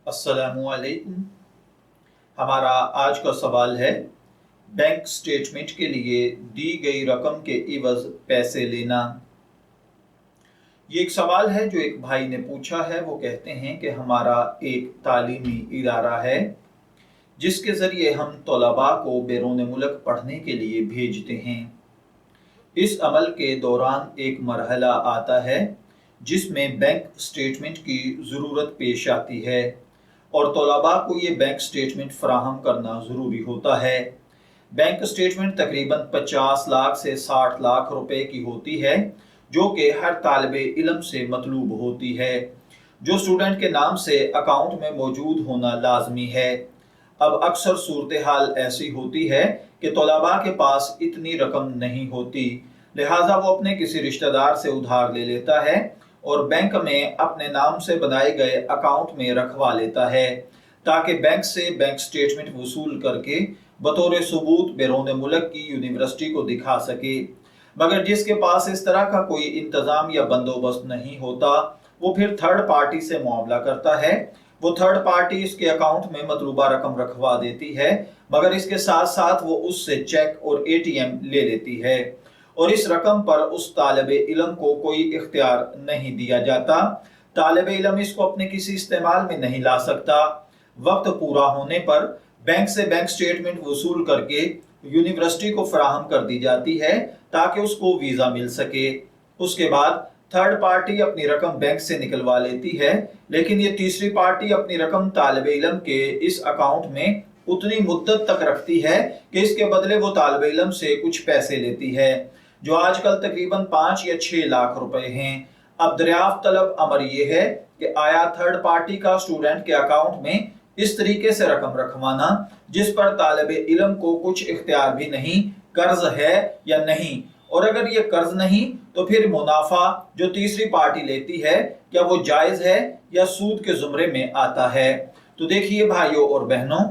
अस्सलामुअलैकुम। हमारा आज का सवाल है, बैंक स्टेटमेंट के लिए दी गई रकम के इवज़ पैसे लेना। ये एक सवाल है जो एक भाई ने पूछा है। वो कहते हैं कि हमारा एक तालीमी इदारा है जिसके ज़रिए हम तलबा को बैरून मुल्क पढ़ने के लिए भेजते हैं। इस अमल के दौरान एक मरहला आता है जिसमें बैंक स्टेटमेंट की ज़रूरत पेश आती है और तलबा को ये बैंक स्टेटमेंट फराहम करना ज़रूरी होता है। बैंक स्टेटमेंट तकरीबन 50 लाख से 60 लाख रुपए की होती है, जो कि हर तालिबे इल्म से मतलूब होती है, जो स्टूडेंट के नाम से अकाउंट में मौजूद होना लाजमी है। अब अक्सर सूरत हाल ऐसी होती है कि तलबा के पास इतनी रकम नहीं होती, लिहाजा वो अपने किसी रिश्तेदार से उधार ले लेता है और बैंक में अपने नाम से बनाए गए अकाउंट में रखवा लेता है, ताकि बैंक से बैंक स्टेटमेंट वसूल करके बतौर सबूत बैरून मुल्क की यूनिवर्सिटी को दिखा सके। मगर जिसके पास इस तरह का कोई इंतज़ाम या बंदोबस्त नहीं होता, वो फिर थर्ड पार्टी से मुआमला करता है। वो थर्ड पार्टी इसके अकाउंट में मतलूबा रकम रखवा देती है, मगर इसके साथ साथ वो उससे चेक और ATM ले लेती है और इस रकम पर उस तालिबे इल्म को कोई इख्तियार नहीं दिया जाता। तालिबे इल्म इसको अपने किसी इस्तेमाल में नहीं ला सकता। वक्त पूरा होने पर बैंक से बैंक स्टेटमेंट वसूल करके यूनिवर्सिटी को फराहम कर दी जाती है ताकि उसको वीज़ा मिल सके। उसके बाद थर्ड पार्टी अपनी रकम बैंक से निकलवा लेती है, लेकिन ये तीसरी पार्टी अपनी रकम तालिबे इल्म के इस अकाउंट में उतनी मुद्दत तक रखती है कि इसके बदले वो तालिबे इल्म से कुछ पैसे लेती है, जो आजकल तकरीबन 5 या 6 लाख रुपए हैं। अब दरियाफ्त तलब अमर ये है कि आया थर्ड पार्टी का स्टूडेंट के अकाउंट में इस तरीके से रकम रखवाना जिस पर तालिबे इल्म को कुछ इख्तियार भी नहीं, कर्ज है या नहीं, और अगर ये कर्ज नहीं तो फिर मुनाफा जो तीसरी पार्टी लेती है, क्या वो जायज है या सूद के जुमरे में आता है। तो देखिए भाइयों और बहनों,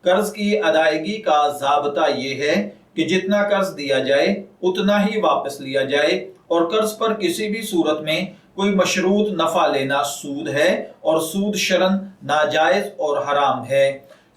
कर्ज की अदायगी का ज़ाब्ता ये है कि जितना कर्ज दिया जाए उतना ही वापस लिया जाए, और कर्ज पर किसी भी सूरत में कोई मशरूत नफा लेना सूद है और सूद शरन नाजायज और हराम है।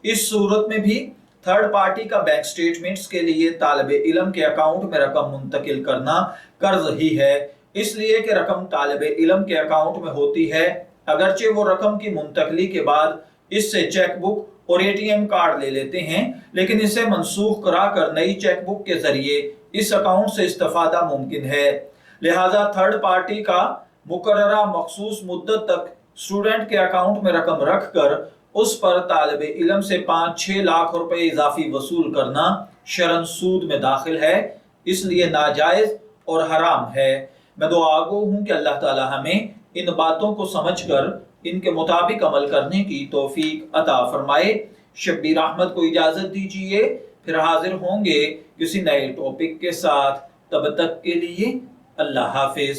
इस सूरत में भी थर्ड पार्टी का बैंक स्टेटमेंट्स के लिए तालिबे इल्म के अकाउंट में रकम मुंतकिल करना कर्ज ही है, इसलिए कि रकम तालिबे इल्म के अकाउंट में होती है। अगरचे वो रकम की मुंतकली के बाद इससे चेक बुक और ATM कार्ड ले लेते हैं, लेकिन इसे मनसूख कराकर नई चेक बुक के जरिए इस अकाउंट से इस्तेफादा मुमकिन है। लिहाजा थर्ड पार्टी का मुकर्ररा मखसूस मुद्दत तक स्टूडेंट के अकाउंट में रकम रख कर उस पर तालिबे इल्म से 5-6 लाख रुपए इजाफी वसूल करना शरन सूद में दाखिल है, इसलिए नाजायज और हराम है। मैं दुआ गो हूँ कि अल्लाह ताला हमें इन बातों को समझकर इनके मुताबिक अमल करने की तौफीक अता फरमाए। शब्बीर अहमद को इजाजत दीजिए, फिर हाजिर होंगे किसी नए टॉपिक के साथ। तब तक के लिए अल्लाह हाफिज।